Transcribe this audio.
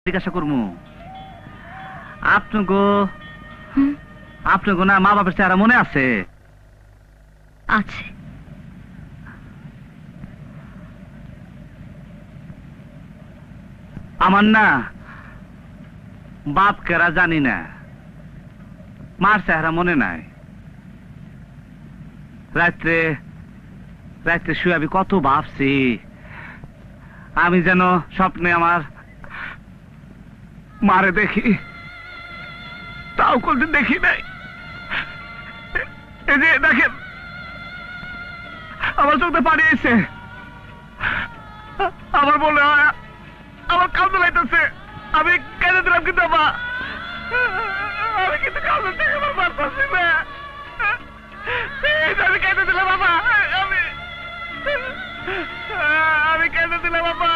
জিজ্ঞাসা করবো আপনাকে না মা বাবার চেহারা মনে আছে? আছে। আমার না বাপ কেরা জানি না, মার চেহারা মনে নাই। রাত্রে রাত্রে শুয়ে আমি কত ভাবছি, আমি যেন স্বপ্নে আমার মারে দেখি, তাও কোনদিন দেখি নাই। এই যে দেখেন আমার চোখে পানি এসে, আমার মনে হয় আমার কান্দে লাইতেছে। আমি কেঁদে দিলাম কিন্তু আমি কিন্তু কান্দে থেকে আমার পারতেছি না। আমি কেঁদে দিলাম বাবা, আমি কেঁদে দিলাম বাবা।